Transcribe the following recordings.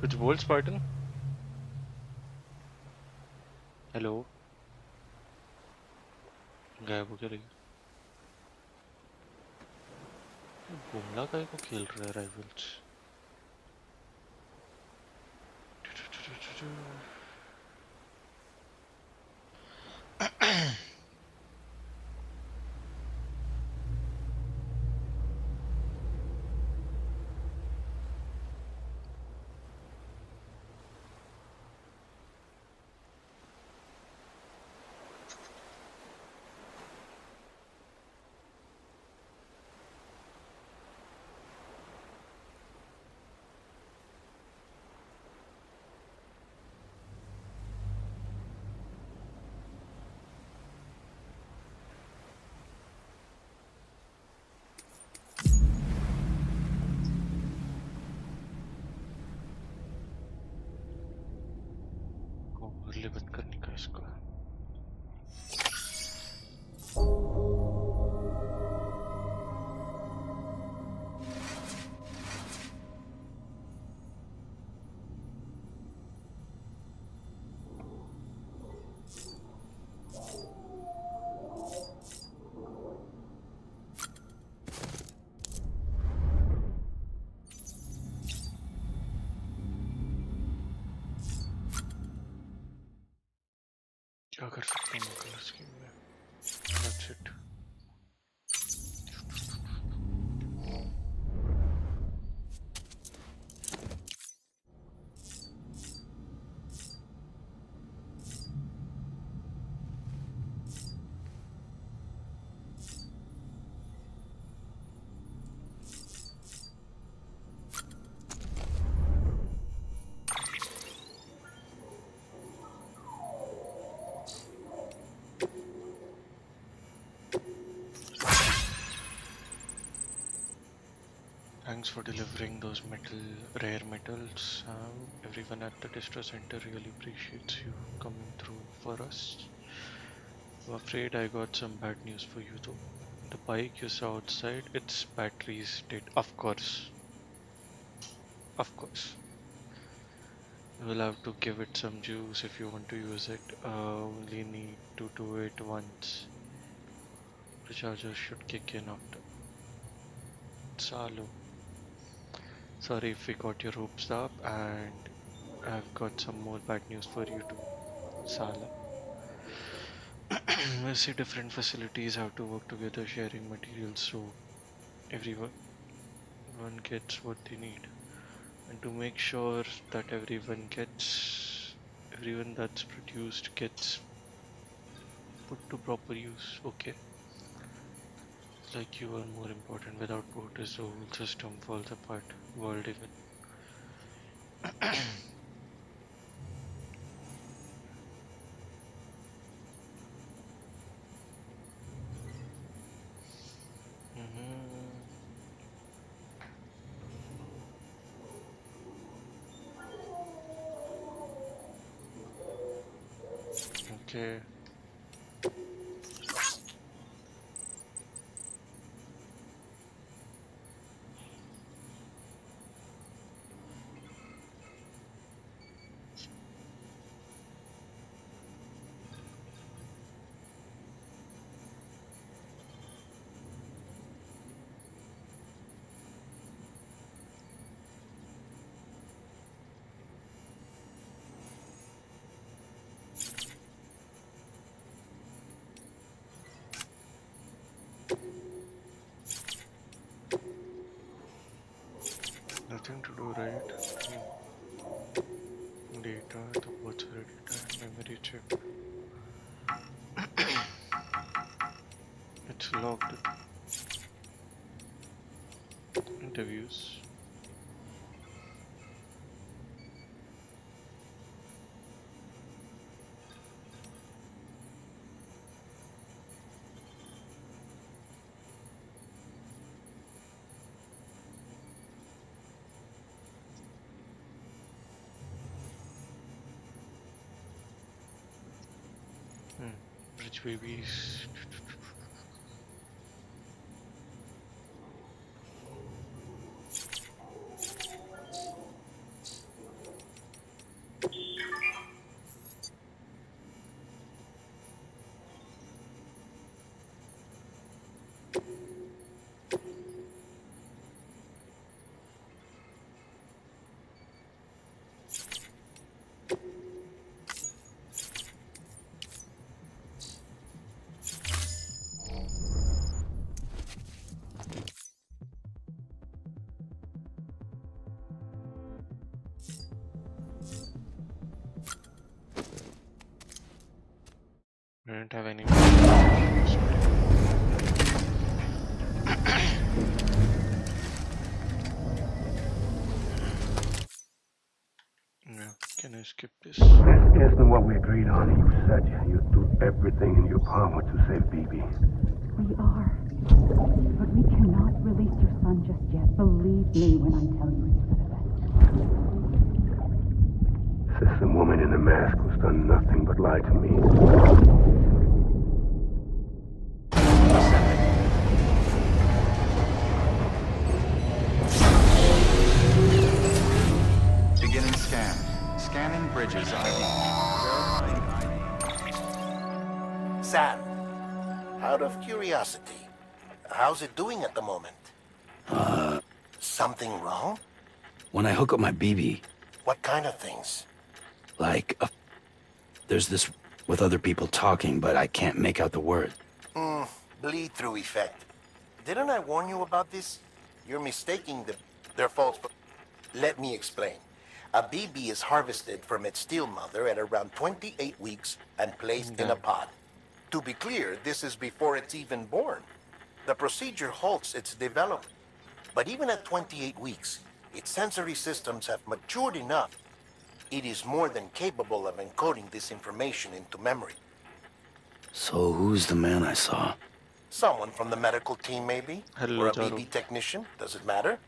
कुछ बोल Spartan. Hello. गायब हो क्या रही. बुमला काय को खेल रहा है राइवल्स. ओवरले बंद करने का इसको. क्या कर सकता हूँ कलर स्कीम में. That's it. Thanks for delivering those rare metals. Everyone at the distro center really appreciates you coming through for us. I'm afraid I got some bad news for you though. The bike you saw outside, its battery's dead. Of course. Of course. You will have to give it some juice if you want to use it. Only need to do it once. The charger should kick in after. Salo. Sorry if we got your hopes up, and I've got some more bad news for you too, Sala. We see different facilities have to work together sharing materials so everyone gets what they need. And to make sure that everyone that's produced gets put to proper use, okay? Like you are more important. Without voters, the whole system falls apart. World even. Mhm. Okay. Nothing to do, right? Data, the what's the data, memory chip. It's logged. Interviews. Bridge babies. I didn't have any. Yeah, can I skip this? This isn't what we agreed on. You said you'd do everything in your power to save BB. We are. But we cannot release your son just yet. Believe me when I tell you it's for the best. Says the woman in the mask who's done nothing but lie to me. Beginning scan. Scanning bridges ID. Sam, out of curiosity, how's it doing at the moment? Something wrong? When I hook up my BB, What kind of things? there's this with other people talking, but I can't make out the word. Bleed-through effect. Didn't I warn you about this? You're mistaking their false... Let me explain. A BB is harvested from its steel mother at around 28 weeks and placed in a pod. To be clear, this is before it's even born. The procedure halts its development. But even at 28 weeks, its sensory systems have matured enough. It is more than capable of encoding this information into memory. So who's the man I saw? Someone from the medical team, maybe? Hello, Or a Jaru. BB technician? Does it matter?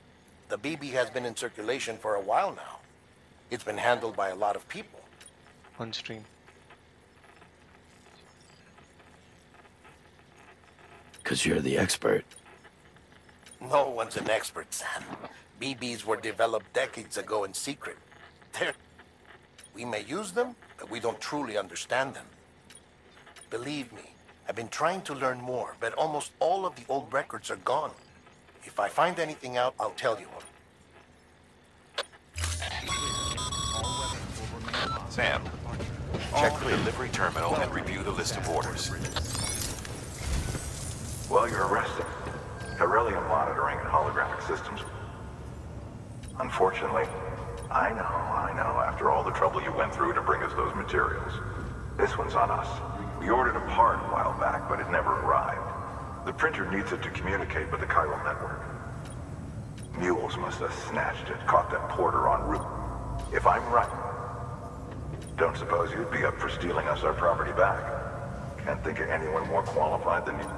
The BB has been in circulation for a while now. It's been handled by a lot of people. On stream. Because you're the expert. No one's an expert, Sam. BBs were developed decades ago in secret. We may use them, but we don't truly understand them. Believe me, I've been trying to learn more, but almost all of the old records are gone. If I find anything out, I'll tell you. Sam, check the delivery terminal and review the list of orders. Well, you're arrested. Beryllium monitoring and holographic systems. Unfortunately, I know, after all the trouble you went through to bring us those materials. This one's on us. We ordered a part a while back, but it never arrived. The printer needs it to communicate with the chiral network. Mules must have snatched it, caught that porter en route. If I'm right, don't suppose you'd be up for stealing us our property back. Can't think of anyone more qualified than you.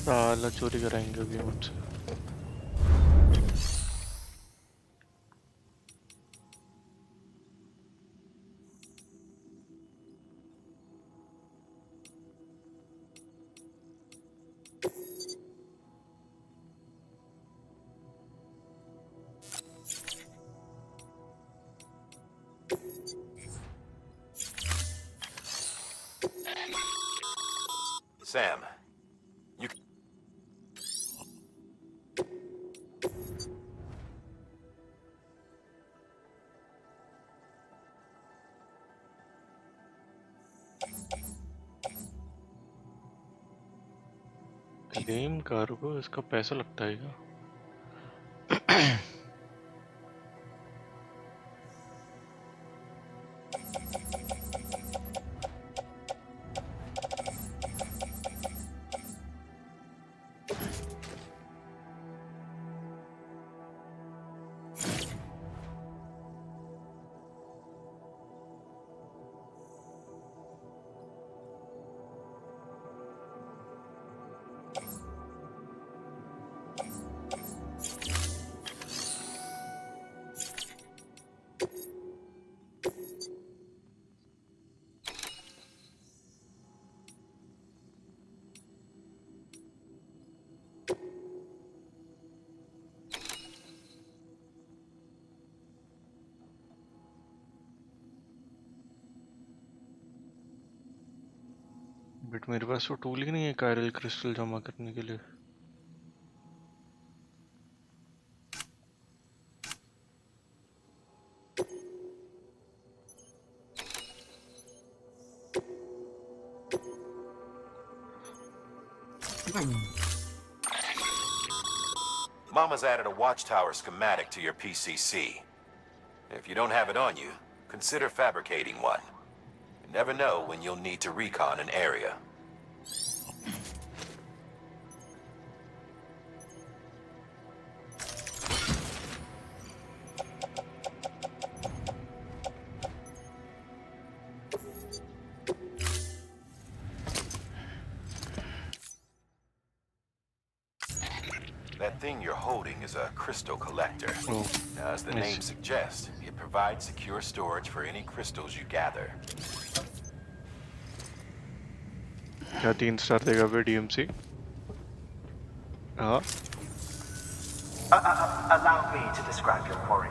साला चोरी कराएंगे अभी मुझसे. Sam, you... claim cargo इसका पैसा लगता है क्या? बट मेरे पास वो टूल ही नहीं है कायरल क्रिस्टल जमा करने के लिए. Mama's added a watchtower schematic to your PCC. If you don't have it on you, consider fabricating one. You never know when you'll need to recon an area. That thing you're holding is a crystal collector. Oh, Now, as the I name see. suggests, it provides secure storage for any crystals you gather. क्या 3 star देगा फिर DMC? हाँ Allow me to describe your quarry.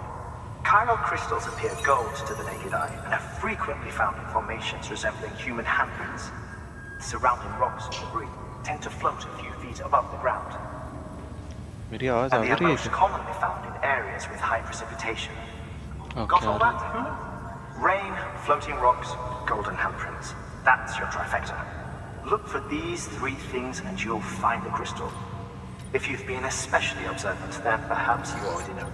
Chiral crystals appear gold to the naked eye and are frequently found in formations resembling human handprints. The surrounding rocks and debris tend to float a few feet above the ground, मेरी आवाज आ and they are रही है most क्या? commonly found in areas with high precipitation. हाँ, Got क्या all uh that? रही है? Rain, floating rocks, golden handprints. That's your trifecta. Look for these 3 things and you'll find the crystal. If you've been especially observant, then perhaps you already know.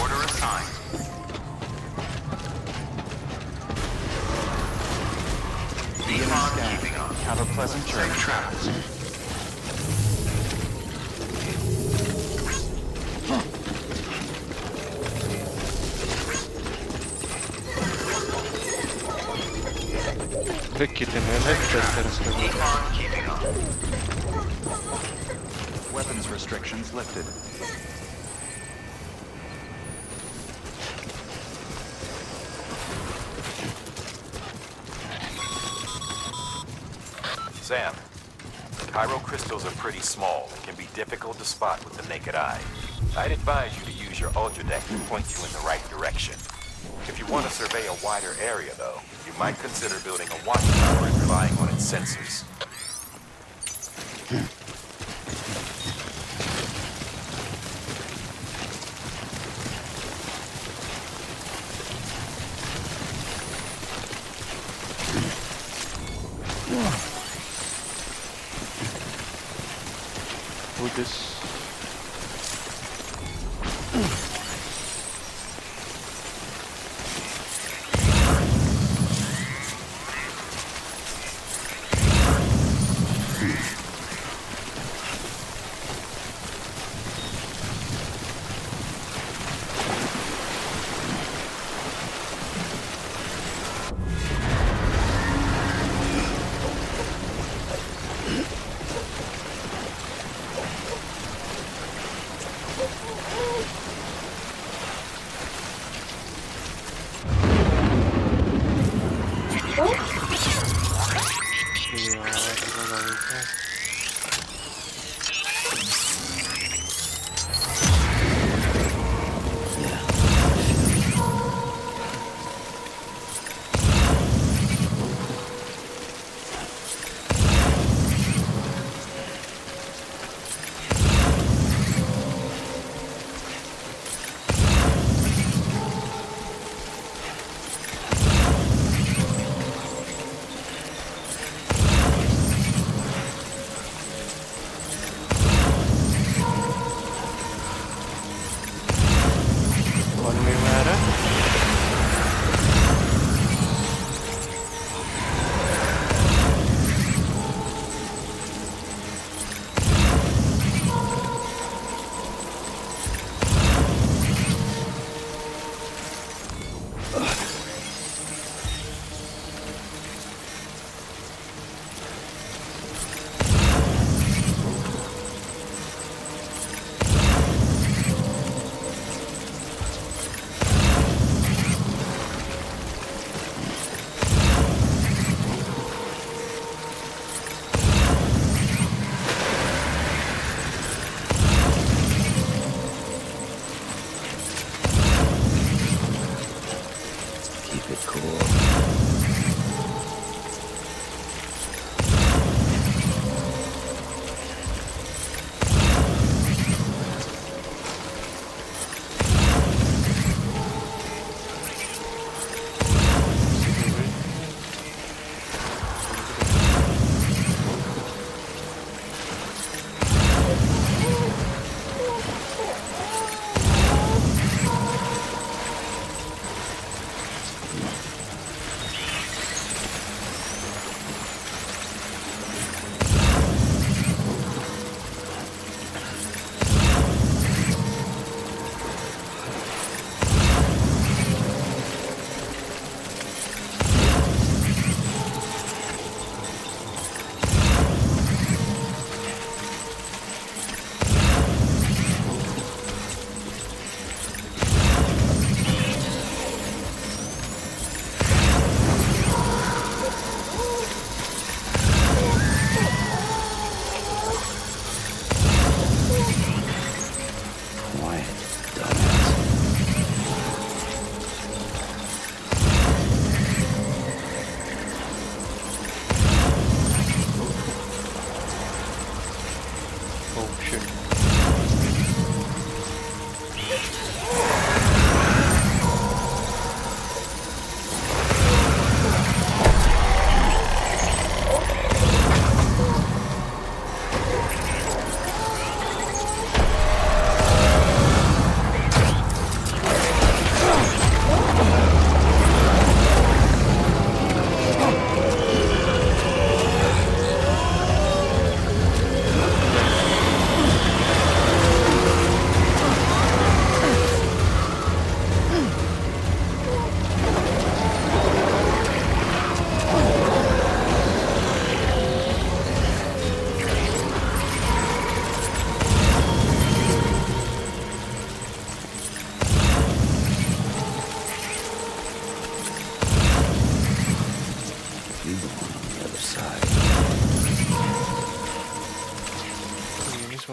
Order assigned. Be on keeping up. Have a pleasant journey. Safe travels. अरे कितने में चलते रस्ते में Keep on keeping up. Weapons restrictions lifted. Sam, chiral crystals are pretty small and can be difficult to spot with the naked eye. I'd advise you to use your ultra deck to point you in the right direction. If you want to survey a wider area, though, you might consider building a watchtower and relying on its sensors. Who this?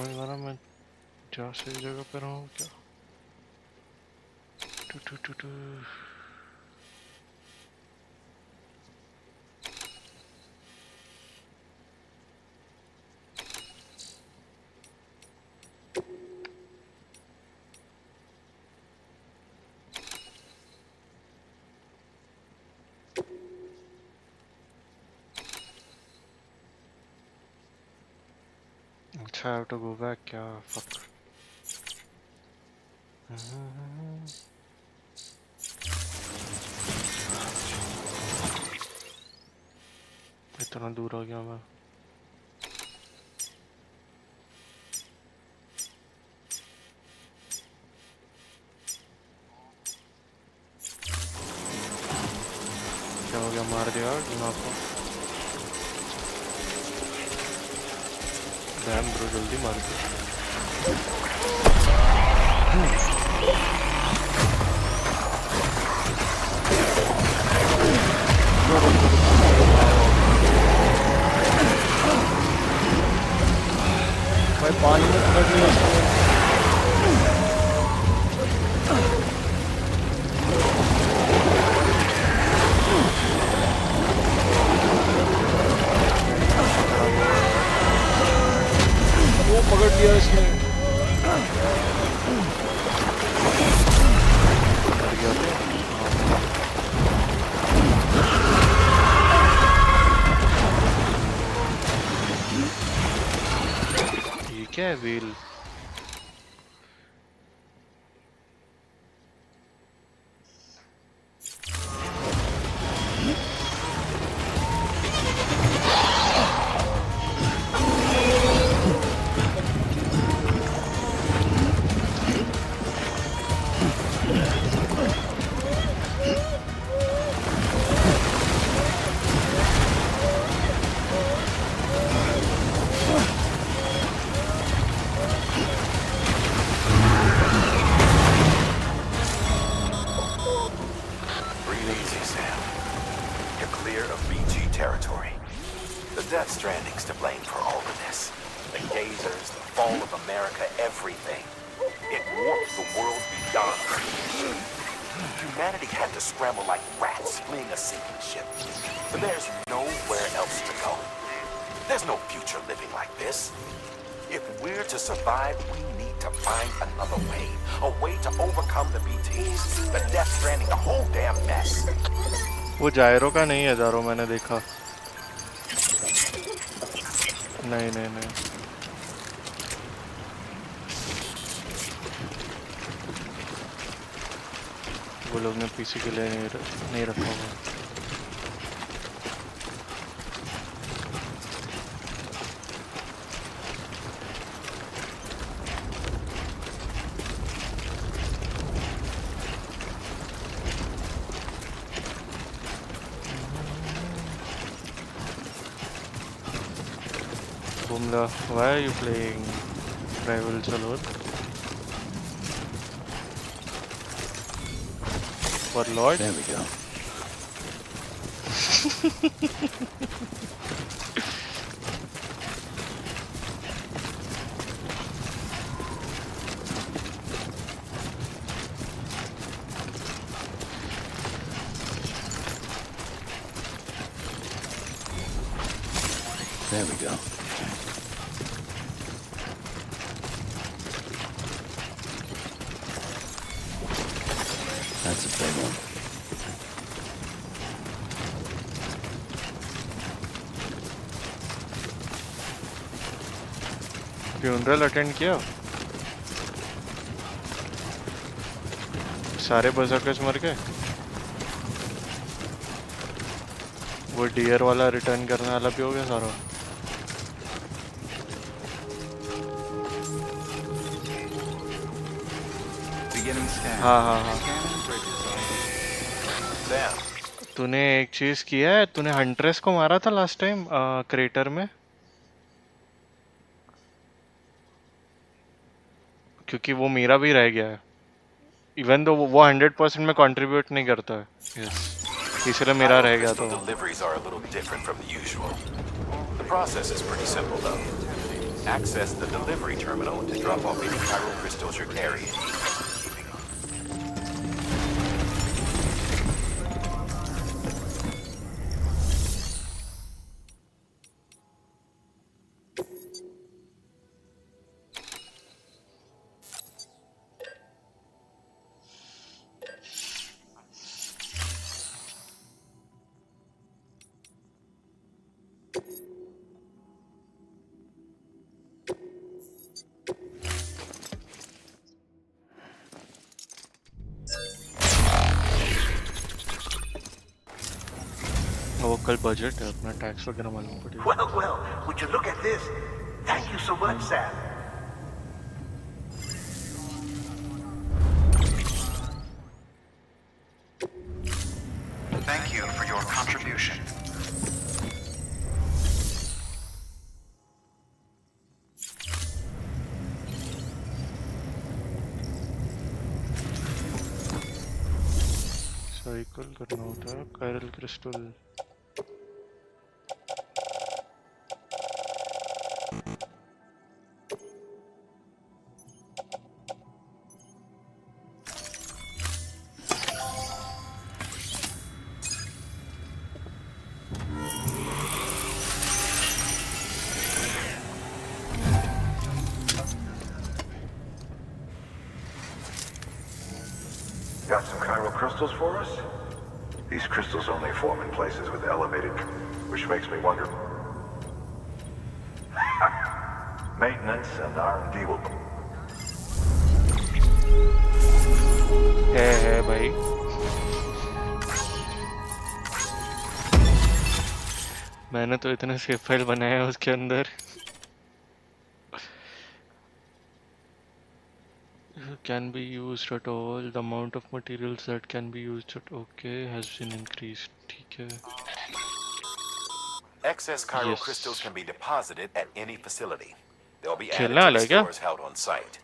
होगा ना मैं जहाँ सही जगह पर हूँ क्या to to to to अच्छा I have to go back क्या fuck इतना दूर हो गया मैं क्या हो गया मार दिया दिमाग को डैम ब्रो जल्दी मार दे भाई पानी में पकड़ लिया वो पकड़ लिया इसने ये क्या है wheel Breathe easy, Sam. You're clear of BG territory. The Death Stranding's to blame for all of this. The gazers, the fall of America, everything. It warped the world beyond recognition. Humanity had to scramble like rats fleeing a sinking ship. But there's nowhere else to go. There's no future living like this. If we're to survive, we need to find another way. A way to overcome the BTs, the Death Stranding, the whole damn mess. वो जायरो का नहीं है जारो मैंने देखा नहीं नहीं नहीं वो लोग ने पीसी के लिए नहीं रखा हुआ Bumla, why are you playing Rivals alone? For Lord? There we go. There we go. That's a big one. Funeral attend किया सारे बजर्कर्स मर गए वो डियर वाला रिटर्न करने वाला भी हो गया सारा हाँ हाँ हाँ तूने एक चीज किया है तूने हंट्रेस को मारा था लास्ट टाइम क्रेटर में क्योंकि वो मेरा भी रह गया है इवन दो वो 100% में कंट्रीब्यूट नहीं करता है इसलिए मेरा रह गया तो deliveries are a little different from the usual. The process is pretty simple though. Access the delivery terminal to drop off any chiral crystals you're carrying. वो कल बजट है अपना टैक्स वगैरह मालूम पड़ेगा. Well, would you look at this? Thank you so much, Sam. Thank you for your contribution. Cycle करना होता है chiral crystal. Got some chiral crystals for us? These crystals only form in places with elevated, which makes me wonder. Maintenance and R&D will. है भाई. मैंने तो इतने save file बनाए हैं उसके अंदर. Can be used at all. The amount of materials that can be used at okay has been increased. ठीक है. Excess chiral Yes. crystals can be deposited at any facility. They'll be added खेलने to वाला the है क्या? stores held on site.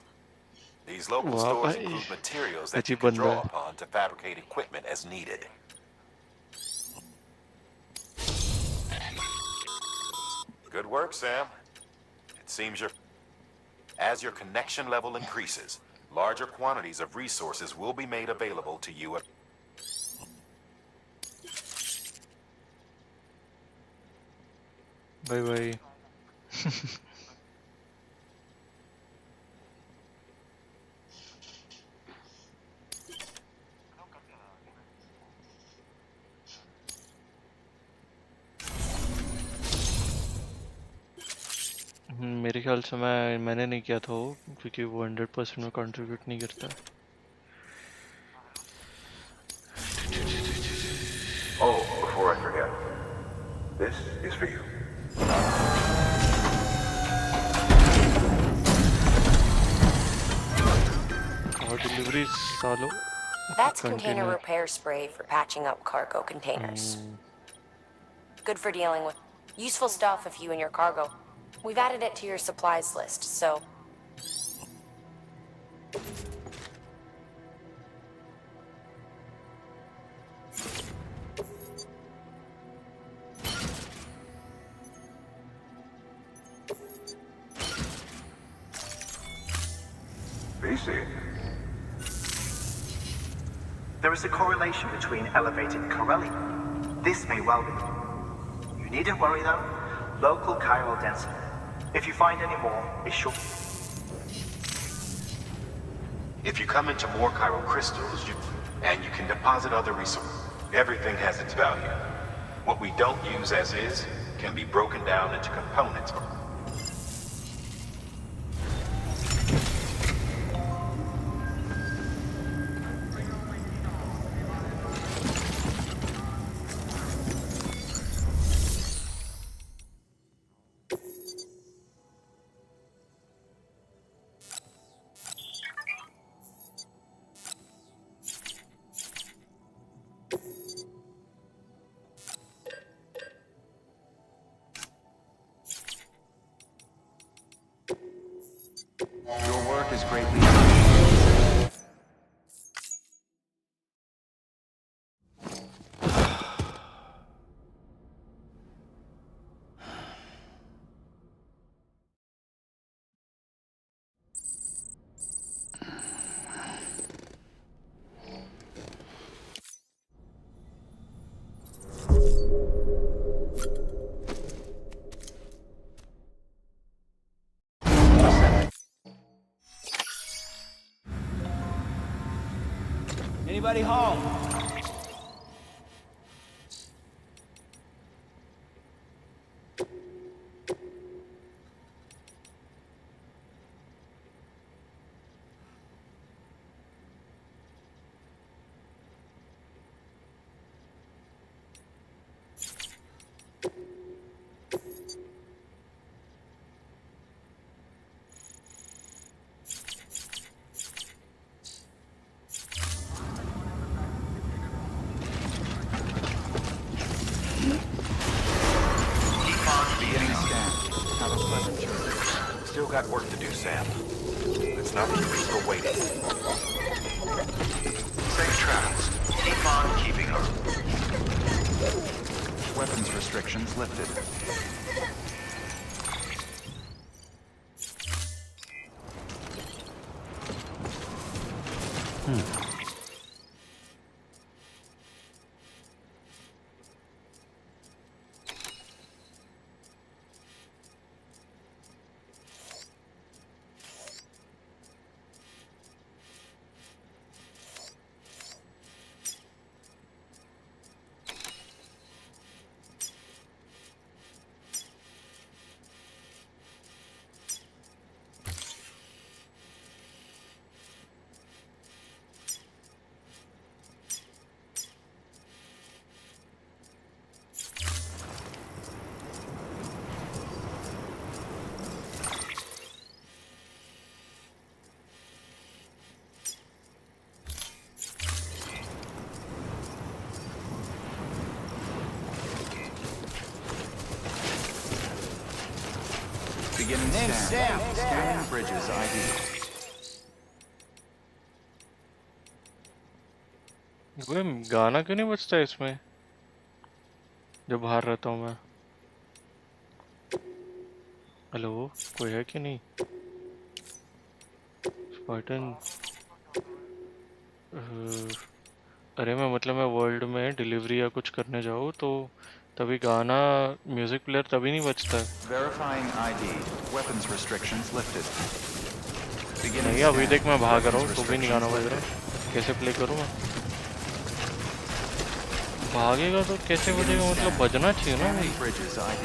These local वाह stores भाई. include materials that you अजीब can बंदा draw है. upon to fabricate equipment as needed. Good work, Sam. It seems as your connection level increases, larger quantities of resources will be made available to you. Bye bye. मेरे ख्याल से मैंने नहीं किया था वो क्योंकि वो 100% में कंट्रीब्यूट नहीं करता. Oh, before I forget, this is for you. और डिलीवरी सालों. That's container repair spray for patching up cargo containers. Good for dealing with useful stuff if you and your cargo. We've added it to your supplies list, so. BC. There is a correlation between elevated Corelli. This may well be. You needn't worry though. Local chiral density. If you find any more, be sure. If you come into more chiral crystals, and you can deposit other resources, everything has its value. What we don't use as is can be broken down into components. Your work is greatly appreciated. Anybody home? Beginning scan. Have a pleasant journey. Still got work to do, Sam. Let's not keep people waiting. Safe travels. Keep on keeping on. Weapons restrictions lifted. Beginning scan. Scanning bridges ID. वो गाना क्यों नहीं बजता इसमें जब बाहर रहता हूँ मैं? हेलो, कोई है कि नहीं? स्पार्टन, अरे मैं मतलब मैं वर्ल्ड में डिलीवरी या कुछ करने जाऊँ तो तभी गाना म्यूजिक प्लेयर तभी नहीं बजता है। Verifying ID. Weapons restrictions lifted. नहीं, अभी देख मैं भाग रहा हूँ तो भी नहीं गाना बज रहा। कैसे प्ले करूँ मैं? भागेगा तो कैसे बजेगा? मतलब बजना चाहिए ना भाई। Bridges ID.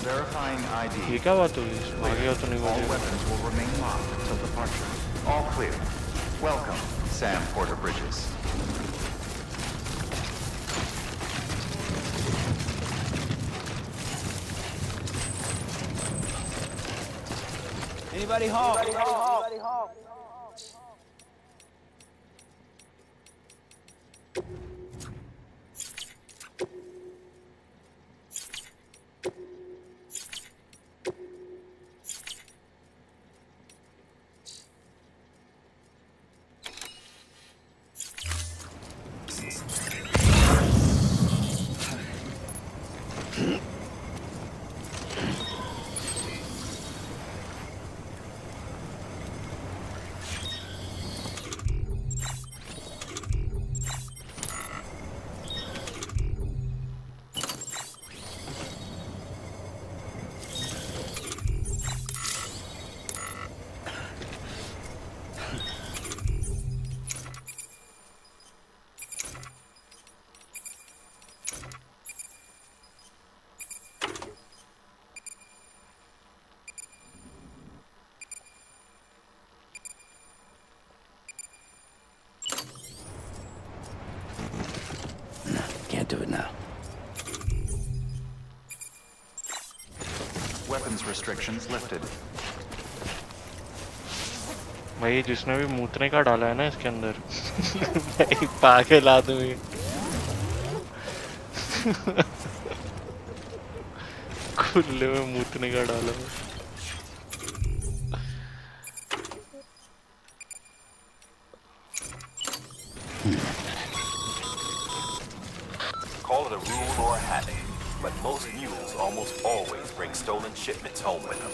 Verifying ID. ये क्या बात हुई? भागेगा तो नहीं All बजेगा। weapons will remain locked until departure. All clear. Welcome, Sam Porter Bridges. Anybody home? Can't do it now. Weapons restrictions lifted. भाई जिसने भी मूतने का डाला है ना इसके अंदर भाई पागल आदमी खुले में मूतने का डाला है। Call it a rule or a habit, but most mules almost always bring stolen shipments home with them.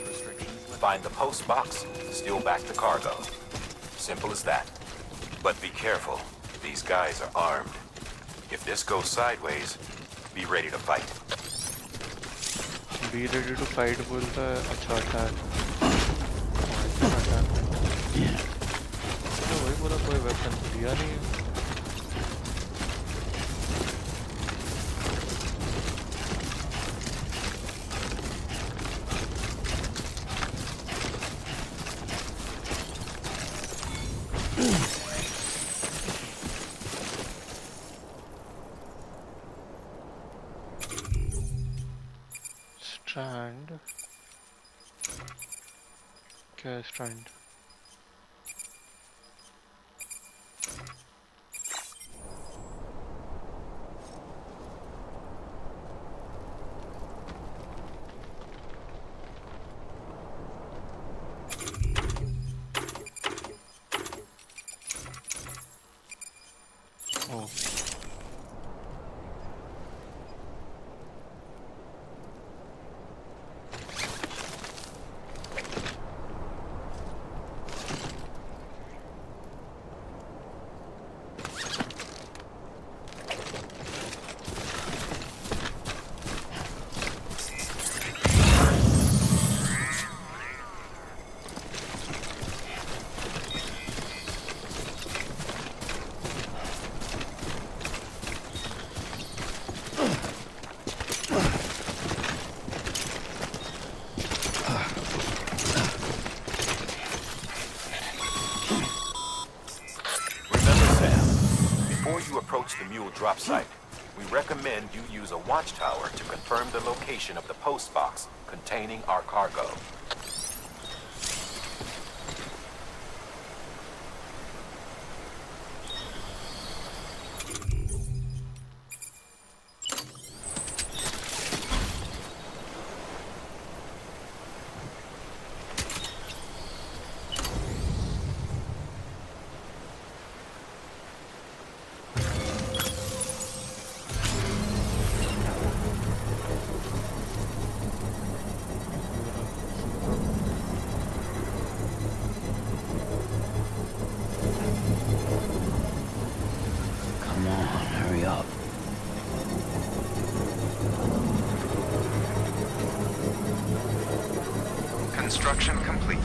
Find the post box, steal back the cargo. Simple as that. But be careful. These guys are armed. If this goes sideways, be ready to fight. Be ready to fight बोलता है। अच्छा attack. तो वही बोला कोई weapon दिया नहीं है। Strand. Okay, strand. Oh. Approach the mule drop site. We recommend you use a watchtower to confirm the location of the post box containing our cargo. Come on, hurry up. Construction complete.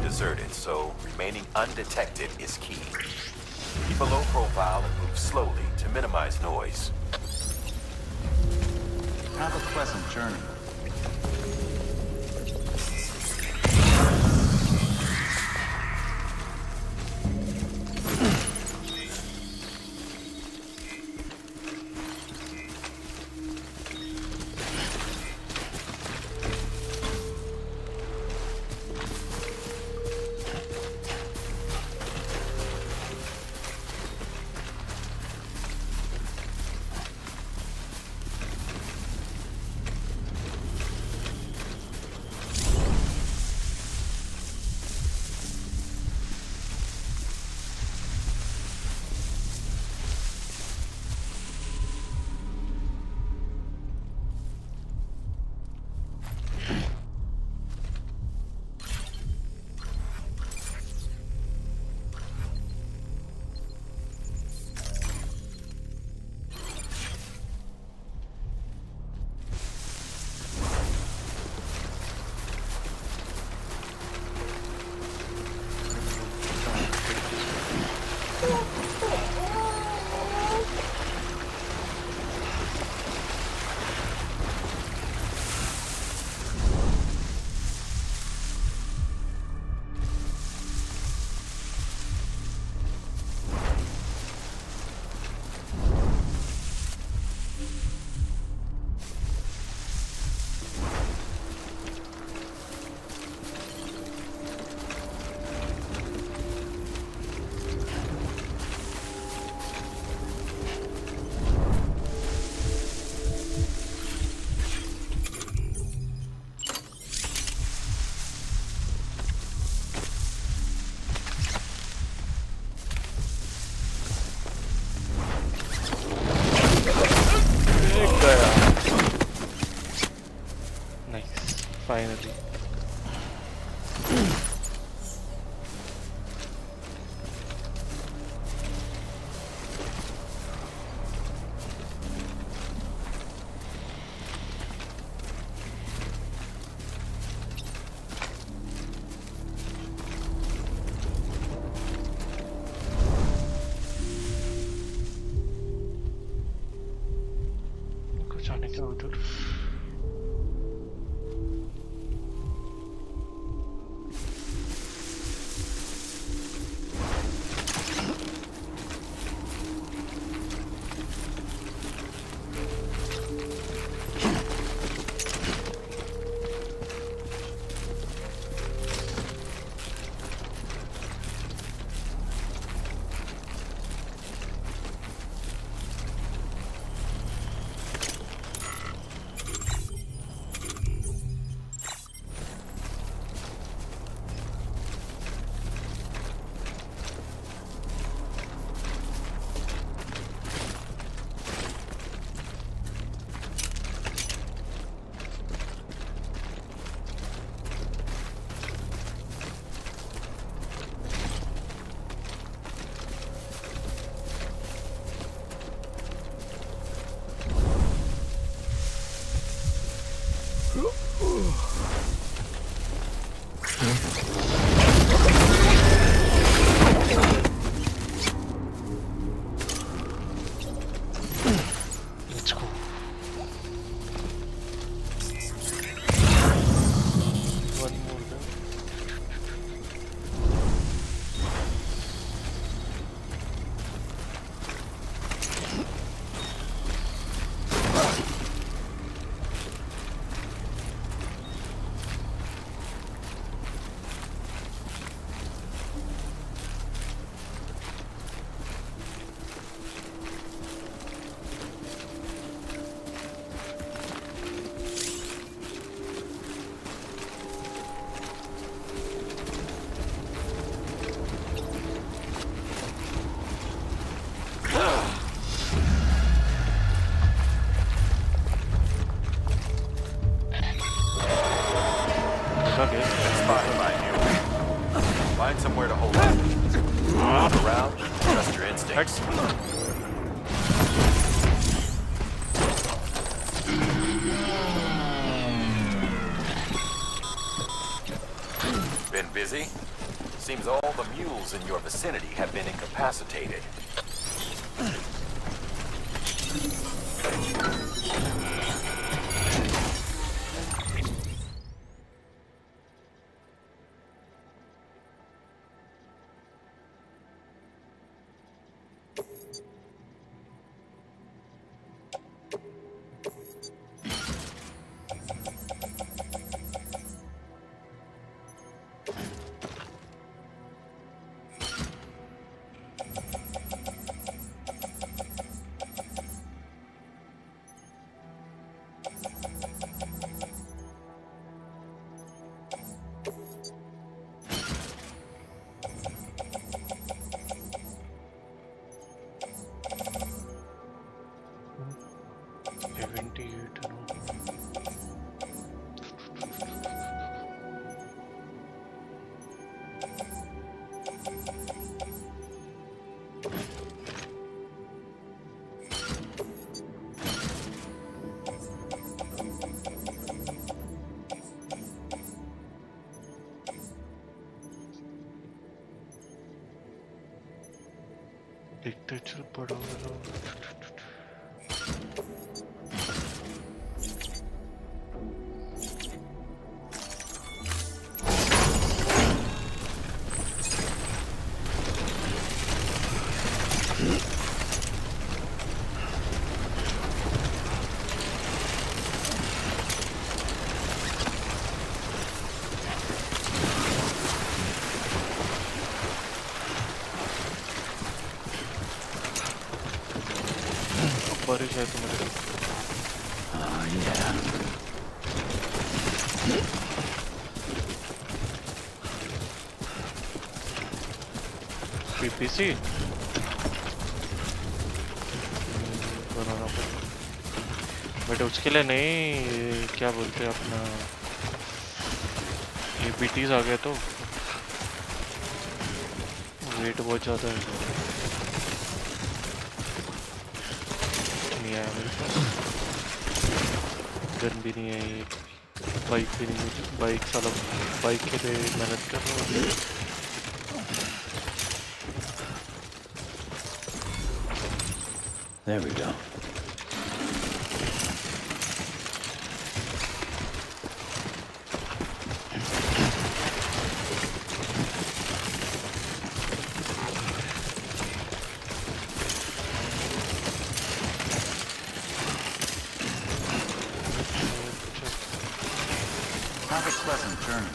Deserted, so remaining undetected is key. Keep a low profile and move slowly to minimize noise. Have a pleasant journey. Finally. कुछ आने क्या उधर? Let's go. One more then. Okay. Spotted by you. Find somewhere to hold on. Look around, trust your instincts. Been busy? Seems all the mules in your vicinity have been incapacitated. देखते चल पड़ो बारिश है तुम्हारे PPC बनाना पड़ेगा but उसके लिए नहीं क्या बोलते हैं अपना ये बीटीज आ गए तो वेट बहुत ज़्यादा है। नहीं आया मेरे पास, गन भी नहीं है, बाइक भी नहीं है। बाइक साला बाइक के लिए मेहनत कर रहा हूँ। There we go. Have a pleasant journey.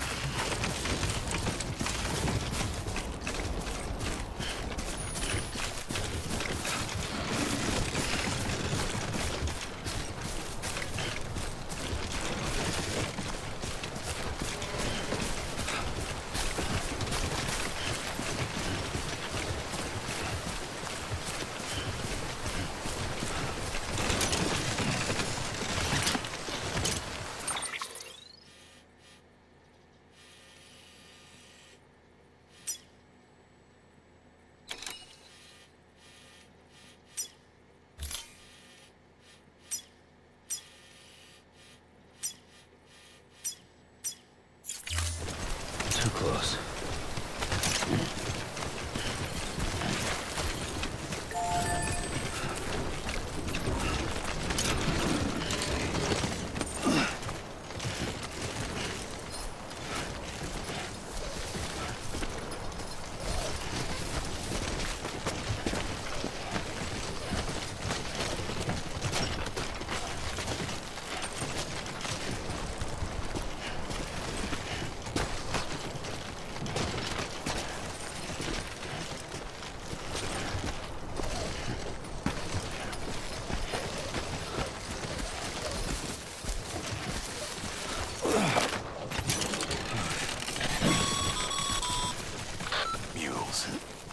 Too close.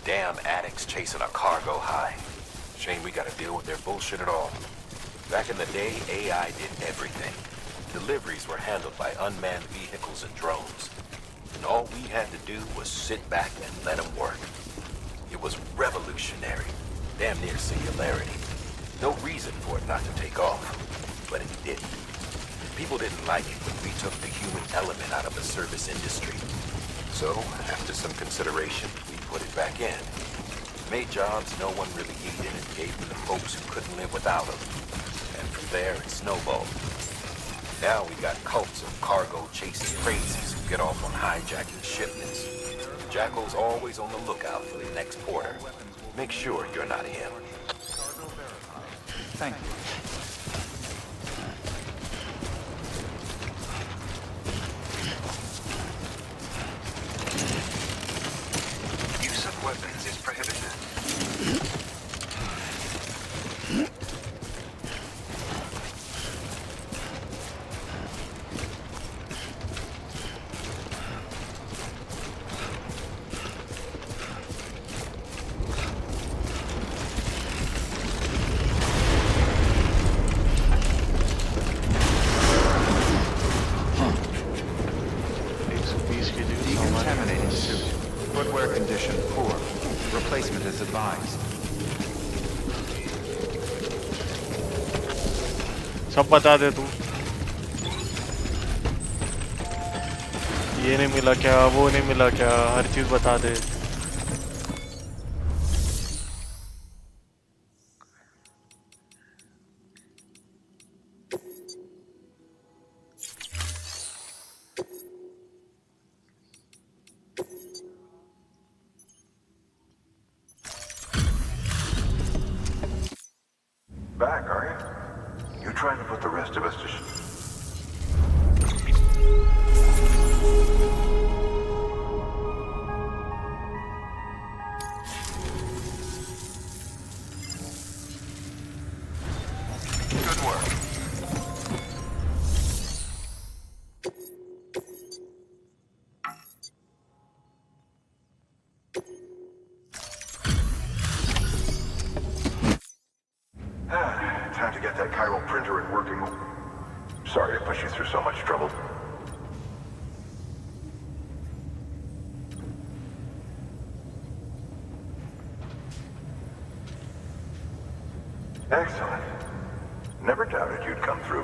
Damn addicts chasing a cargo high. Shame we gotta deal with their bullshit at all. Back in the day, AI did everything. Deliveries were handled by unmanned vehicles and drones. And all we had to do was sit back and let them work. It was revolutionary. Damn near singularity. No reason for it not to take off. But it didn't. People didn't like it when we took the human element out of the service industry. So, after some consideration, we put it back in. Made jobs no one really needed and gave them to folks who couldn't live without them. And from there, it snowballed. Now we got cults of cargo-chasing crazies who get off on hijacking shipments. Jackal's always on the lookout for the next porter. Make sure you're not him. Thank you. Use of weapons is prohibited. Decontaminating suit. Footwear condition poor. Replacement is advised. सब बता दे तू। ये नहीं मिला क्या, वो नहीं मिला क्या, हर चीज बता दे। Back, are you? You trying to put the rest of us to Good work. Time to get that chiral printer in working. Sorry to push you through so much trouble. Excellent. Never doubted you'd come through.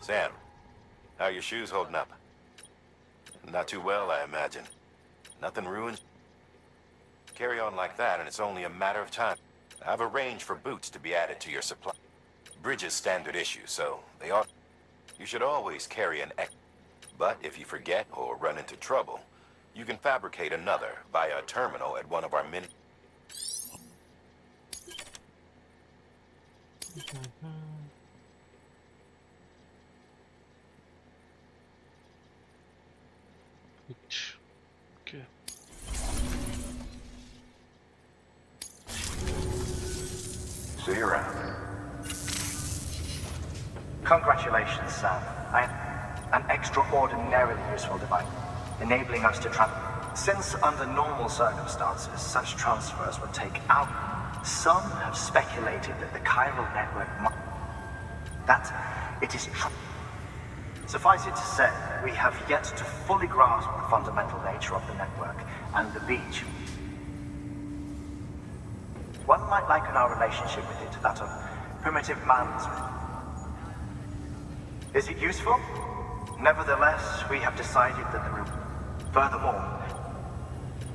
Sam, how are your shoes holding up? Not too well, I imagine. Nothing ruined? Carry on like that, and it's only a matter of time. I've arranged for boots to be added to your supply. Bridges standard issue, so they ought... You should always carry an X. But if you forget or run into trouble, you can fabricate another via a terminal at one of our mini... Okay. See you around. Congratulations, Sam. An extraordinarily useful device, enabling us to Since under normal circumstances, such transfers would take hours, some have speculated that the chiral network it is Suffice it to say, we have yet to fully grasp the fundamental nature of the network and the beach. One might liken our relationship with it to that of primitive man's. Is it useful? Nevertheless, we have decided that furthermore,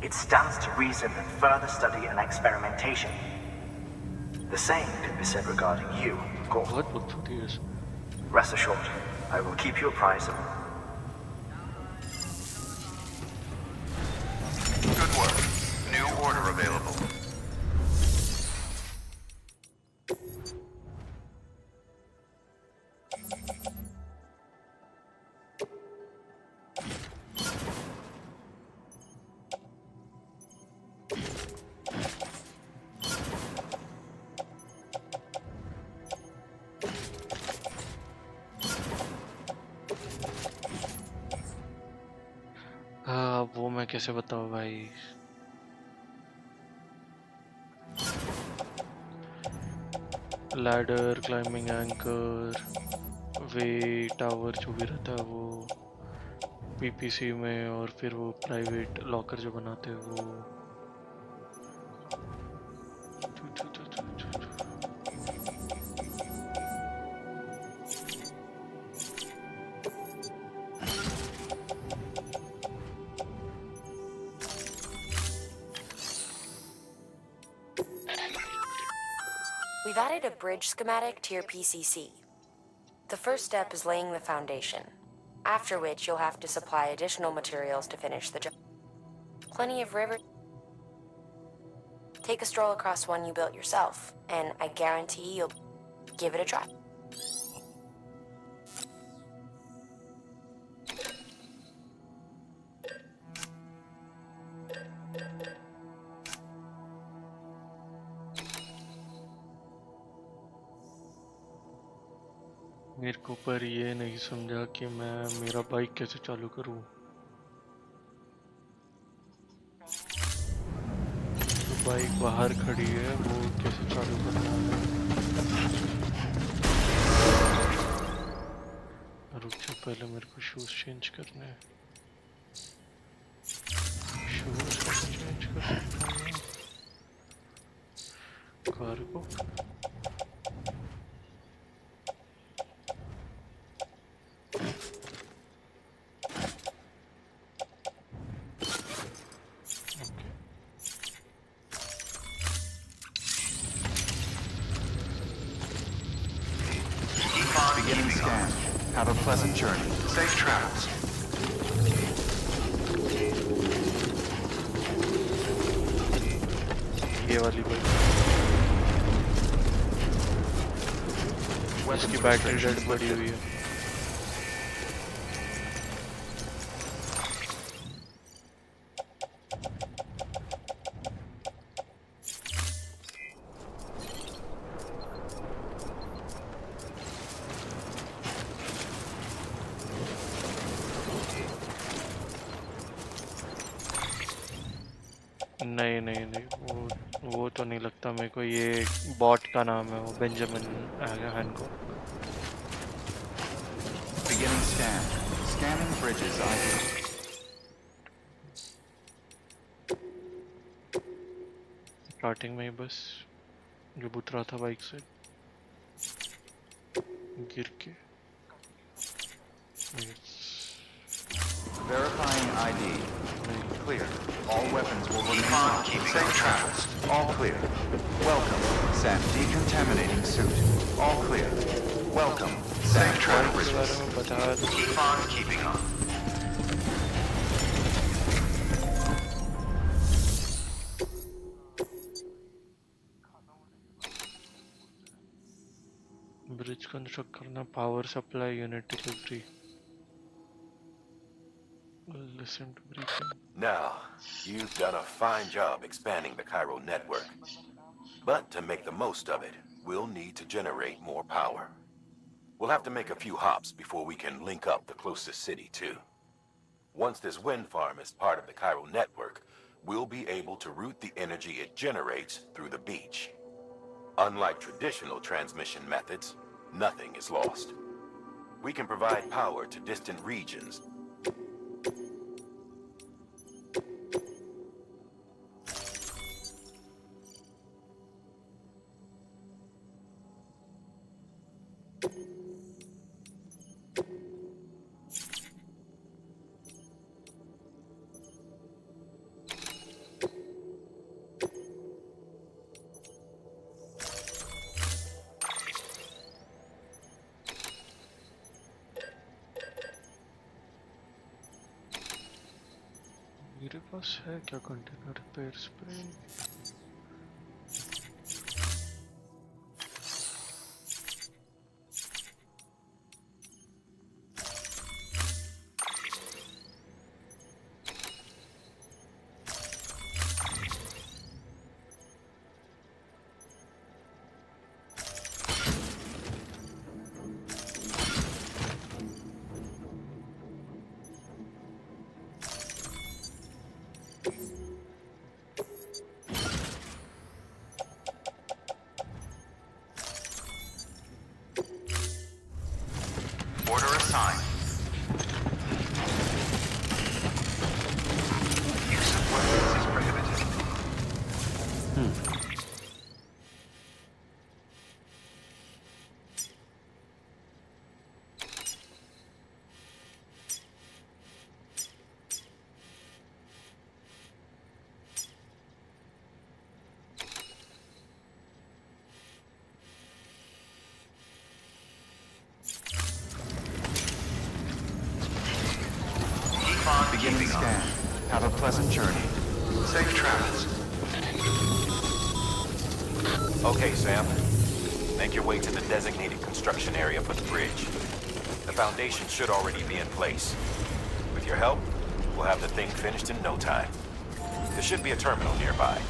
it stands to reason that further study and experimentation. The same can be said regarding you, of course. What is? Rest assured, I will keep you apprised of... Good work. New order available. वो मैं कैसे बताऊँ भाई? Ladder, climbing anchor, वे tower जो भी रहता है वो पीपीसी में, और फिर वो प्राइवेट लॉकर जो बनाते हैं वो We've added a bridge schematic to your PCC. The first step is laying the foundation, after which you'll have to supply additional materials to finish the job. Plenty of river. Take a stroll across one you built yourself, and I guarantee you'll give it a try. मेरे को पर ये नहीं समझा कि मैं मेरा bike कैसे चालू करूं। तो बाइक बाहर खड़ी है, वो कैसे चालू करना है? रुक जा, पहले मेरे को शूज चेंज करने हैं। शूज कैसे चेंज कर सकता हूँ? Cargo Beginning scan. Have a pleasant journey. Safe travels. ये वाली बाइक, इसकी बैटरी डेड पड़ी हुई है। नहीं नहीं नहीं, वो तो नहीं लगता मेरे को। ये बॉट का नाम है, वो Benjamin Hancock. Beginning scan. Scanning bridges ID. Starting में ही बस जो उतरा था बाइक से गिर के Verifying ID. Clear. All weapons will remain on. Safe travels. All clear. Welcome. Sam decontaminating suit. All clear. Welcome. Safe travels. Keep on keeping on. Bridge construct करना power supply unit delivery listen to briefing. Now, you've done a fine job expanding the Cairo network. But to make the most of it, we'll need to generate more power. We'll have to make a few hops before we can link up the closest city, too. Once this wind farm is part of the Cairo network, we'll be able to route the energy it generates through the beach. Unlike traditional transmission methods, nothing is lost. We can provide power to distant regions. मेरे पास है क्या container repair spray Order assigned. Use of weapons is prohibited. Beginning scan. Have a pleasant journey. Safe travels. Okay, Sam. Make your way to the designated construction area for the bridge. The foundation should already be in place. With your help, we'll have the thing finished in no time. There should be a terminal nearby.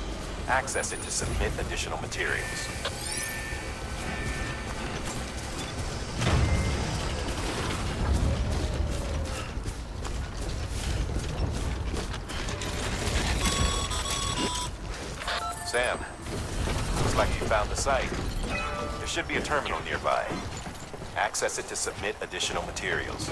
Access it to submit additional materials. Sam, looks like you found the site. There should be a terminal nearby. Access it to submit additional materials.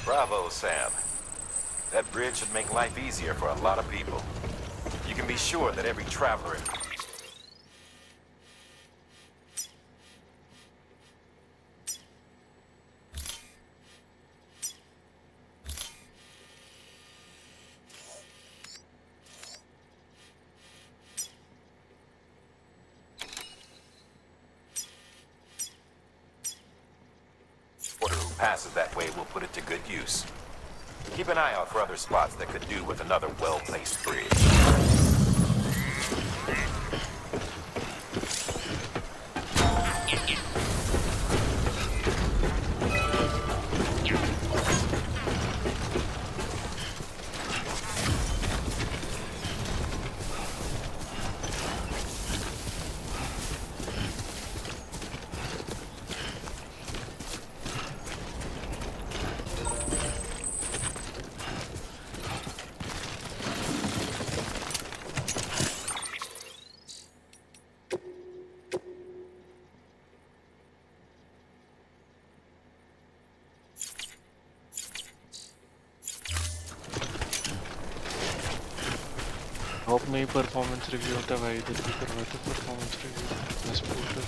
Bravo, Sam. That bridge should make life easier for a lot of people. You can be sure that every traveler passes that way, we'll put it to good use. Keep an eye out for other spots that could do with another well-placed bridge. Top में ही performance review होता है भाई, इधर भी करवाते performance review मैं Sportster.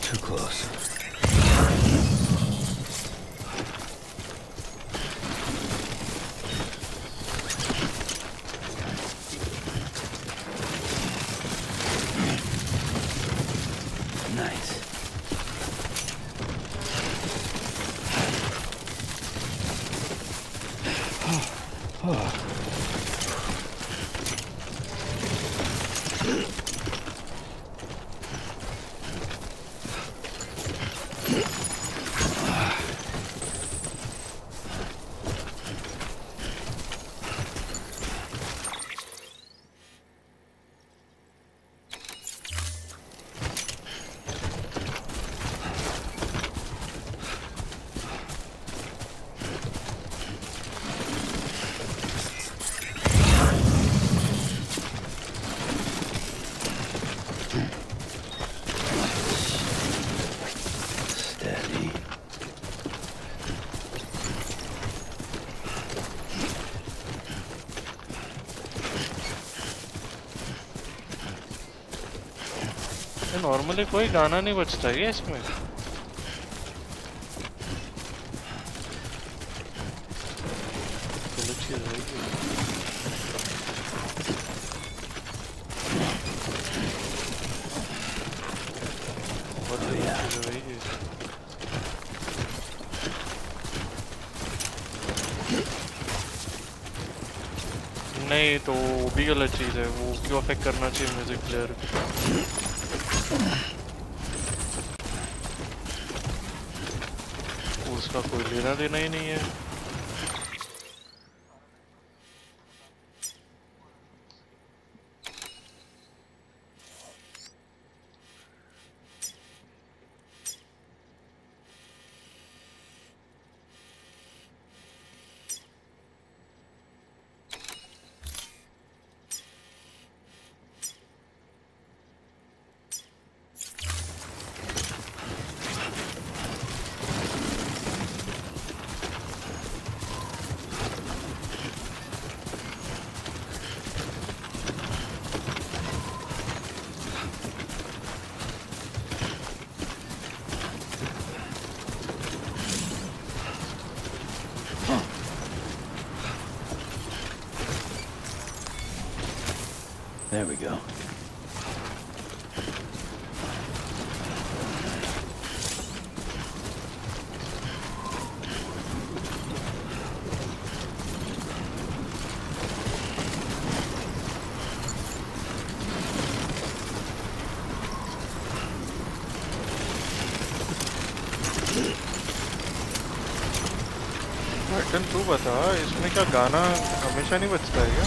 Too close. Nice. Normally कोई गाना नहीं बजता है इसमें। चलो चीज रहेगी। बहुत बढ़िया चीज रहेगी। नहीं तो वो भी गलत चीज है, वो क्यों अफेक्ट करना चाहिए म्यूजिक प्लेयर उसका कोई लेना देना ही नहीं है। There we go. बटन तू बता, इसमें क्या गाना हमेशा नहीं बजता है क्या?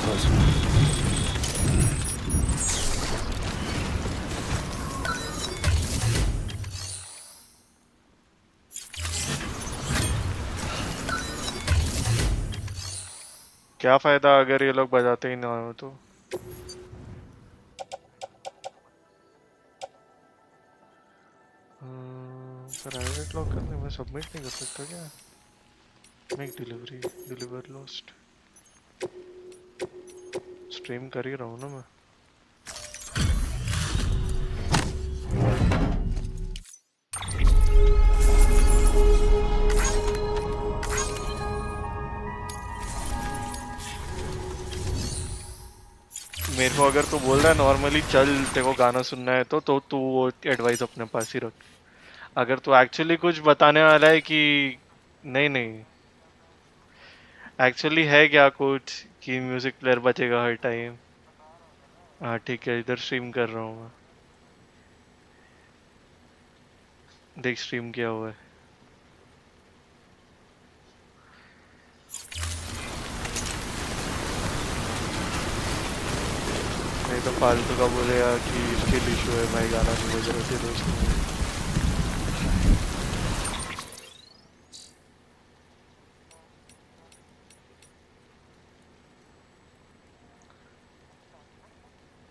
Close one. क्या फायदा अगर ये लोग बजाते ही ना हो तो? प्राइवेट लॉकर में मैं सबमिट नहीं कर सकता क्या? Make delivery, deliver lost. Stream कर ही रहा हूँ ना मैं। मेरे को अगर तू बोल रहा है नॉर्मली चल तेरे को गाना सुनना है तो तू वो एडवाइस अपने पास ही रख। अगर तू एक्चुअली कुछ बताने वाला है कि नहीं नहीं एक्चुअली है क्या कुछ कि म्यूजिक प्लेयर बजेगा हर टाइम। हाँ ठीक है, इधर स्ट्रीम कर रहा हूँ मैं। देख स्ट्रीम किया हुआ है। नहीं तो फालतू का बोलेगा कि स्किल इशू है, भाई गाना नहीं बज रहा तेरे दोस्त।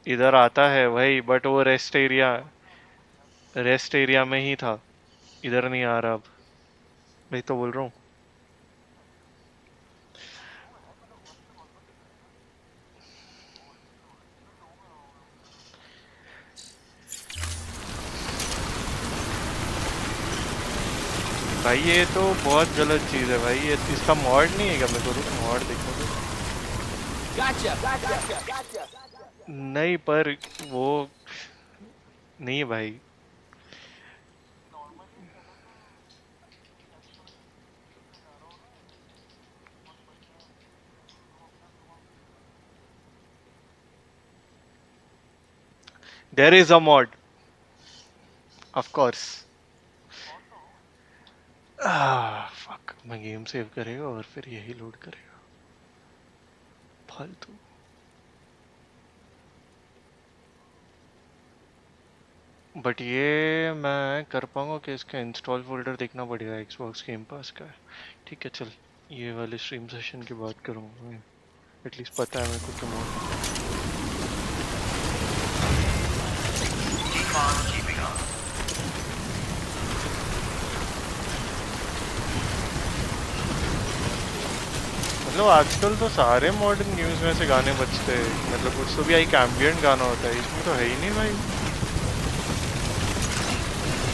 इधर आता है भाई बट वो रेस्ट एरिया में ही था, इधर नहीं आ रहा अब। मैं तो बोल रहा हूँ। भाई ये तो बहुत गलत चीज है भाई, ये इसका मॉड नहीं है क्या? मेरे को रुक मॉड देखो तो। नहीं पर वो नहीं है भाई। There is a mod of course. Fuck, मैं गेम सेव करेगा और फिर यही लोड करेगा फालतू। बट ये मैं कर पाऊंगा कि इसका इंस्टॉल फोल्डर देखना पड़ेगा, एक्सबॉक्स गेम पास का है। ठीक है चल, ये वाले स्ट्रीम सेशन की बात करूँगा। एटलीस्ट पता है मेरे को कि मतलब आजकल तो सारे मॉडर्न न्यूज़ में से गाने बजते हैं। मतलब कुछ तो भी एक एम्बिएंट गाना होता है, इसमें तो है ही नहीं भाई।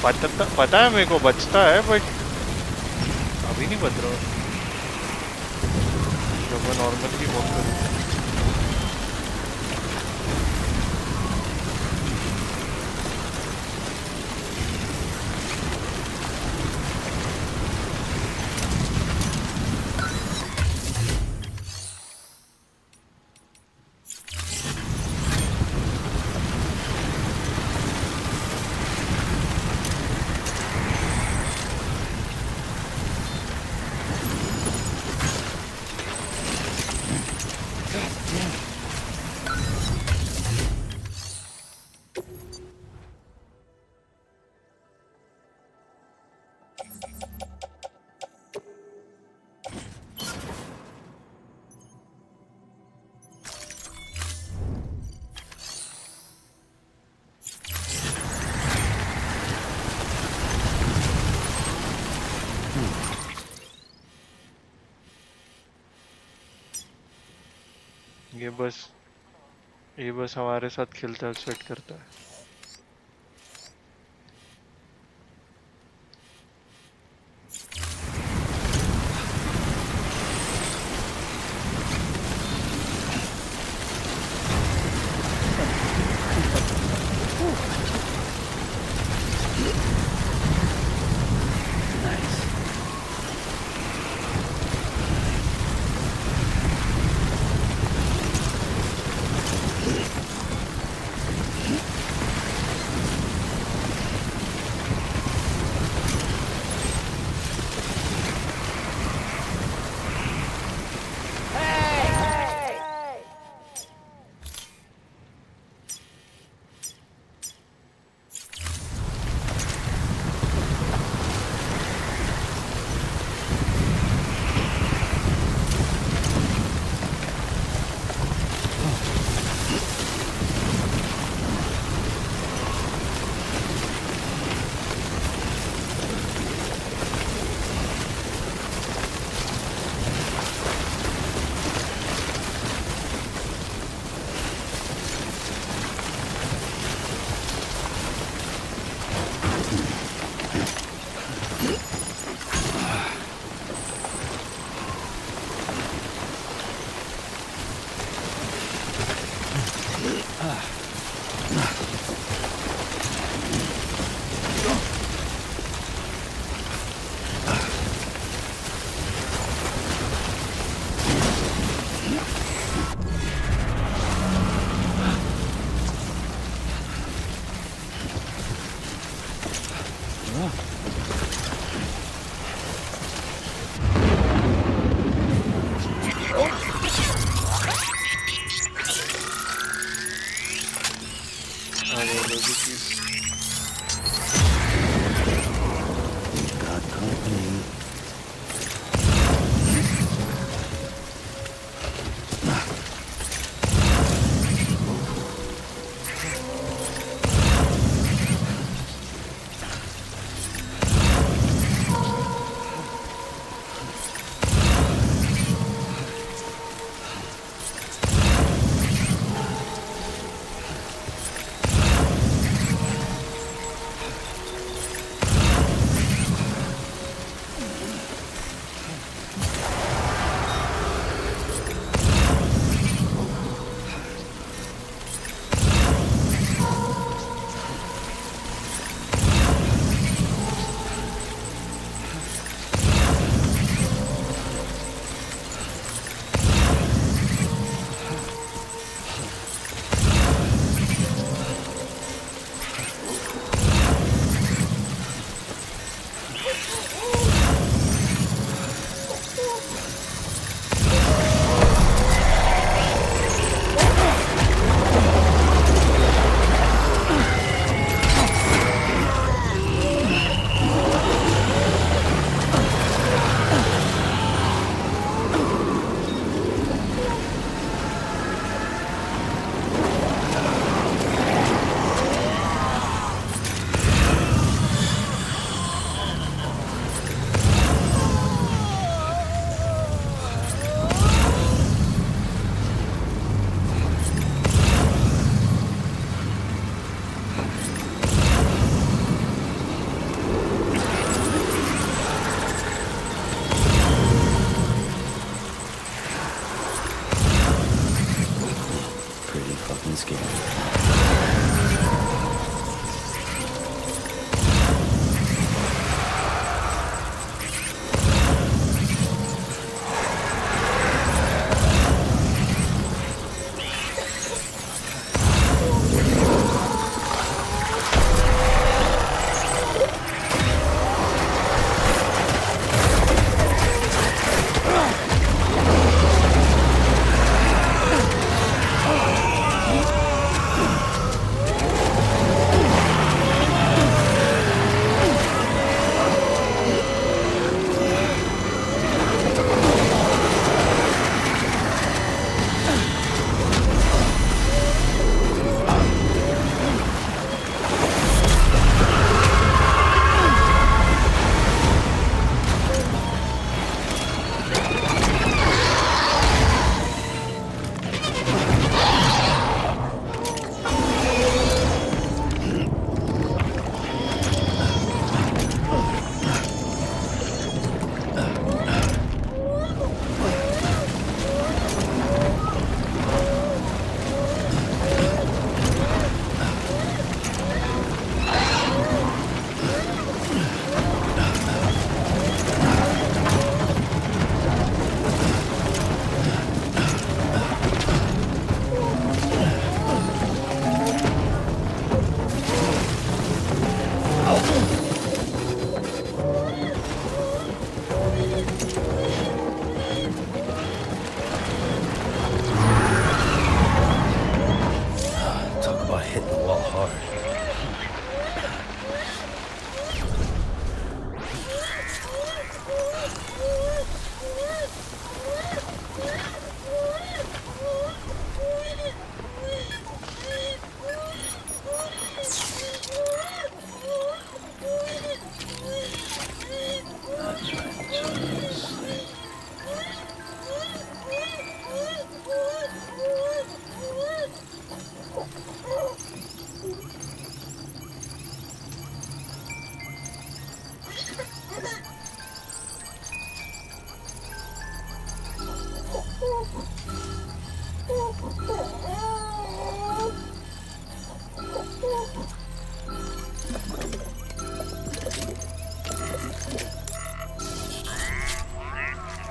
पता है मेरे को बजता है बट अभी नहीं बज रहा जब मैं नॉर्मली वॉक करूँ। ये बस हमारे साथ खेलता है, सेट करता है। Got company.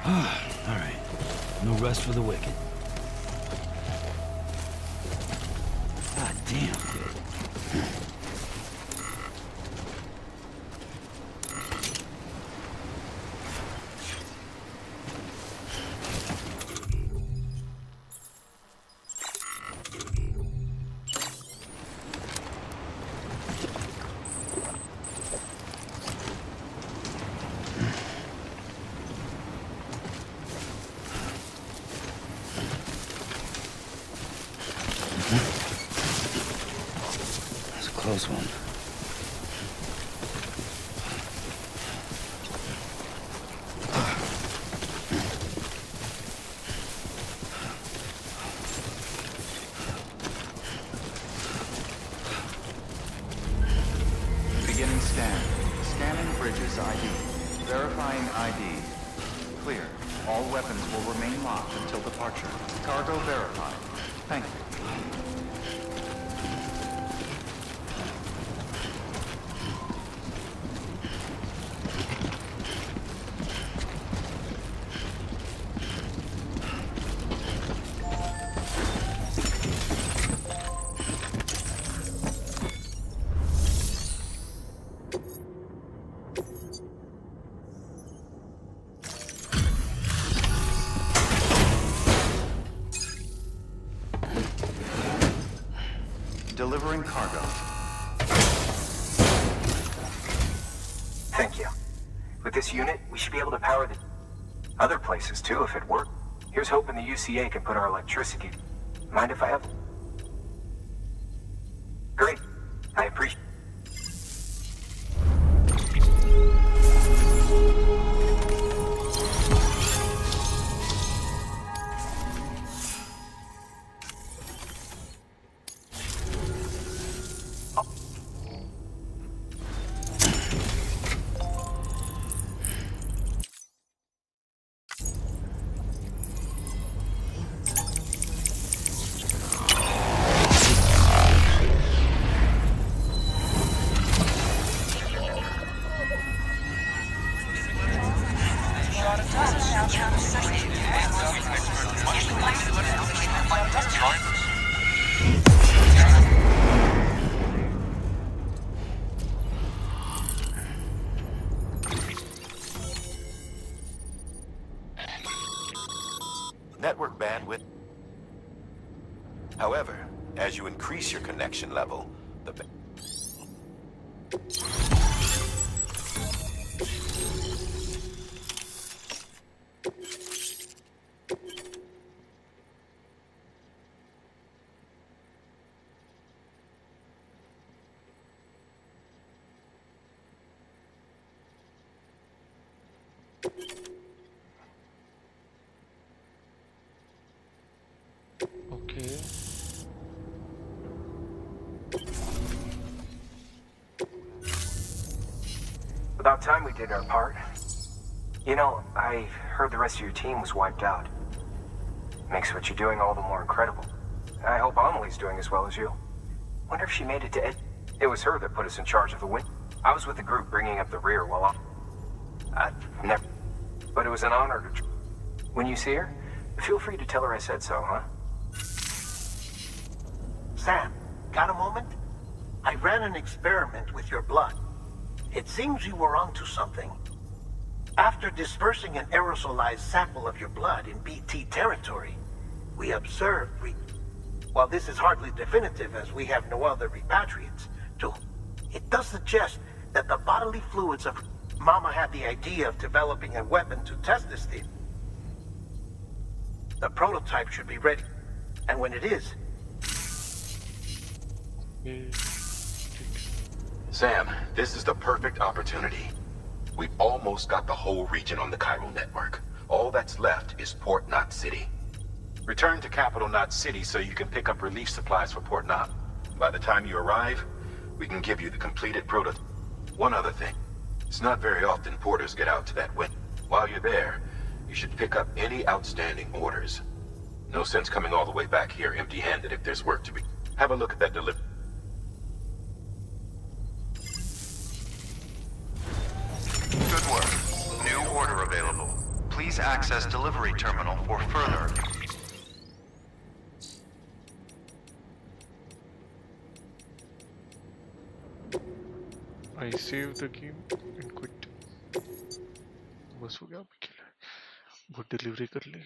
Alright. No rest for the wicked. God damn. close one. Beginning scan. Scanning bridges ID. Verifying ID. Clear. All weapons will remain locked until departure. Cargo verified. Thank you. Delivering cargo. Thank you. With this unit, we should be able to power the other places too if it works. Here's hoping the UCA can put our electricity. Mind if I have? Great. I appreciate. Network bandwidth. However, as you increase your connection level, the Okay. About time we did our part. You know, I heard the rest of your team was wiped out. Makes what you're doing all the more incredible. I hope Amelie's doing as well as you. Wonder if she made it to Ed. It was her that put us in charge of the win. I was with the group bringing up the rear while I never. But it was an honor to. When you see her, feel free to tell her I said so, huh? Sam, got a moment? I ran an experiment with your blood. It seems you were onto something. After dispersing an aerosolized sample of your blood in BT territory, we observed while this is hardly definitive as we have no other repatriates, it does suggest that the bodily fluids of Mama had the idea of developing a weapon to test this thing. The prototype should be ready, and when it is... Sam, this is the perfect opportunity. We've almost got the whole region on the Cairo network. All that's left is Port Knot City. Return to Capital Knot City so you can pick up relief supplies for Port Knot. By the time you arrive, we can give you the completed prototype. One other thing. It's not very often porters get out to that wind. While you're there, you should pick up any outstanding orders. No sense coming all the way back here empty-handed if there's work to be. Have a look at that delivery. Good work. New order available. Please access delivery terminal for further. I save the game and quit. बस हो गया अभी के लिए. वो delivery कर ली.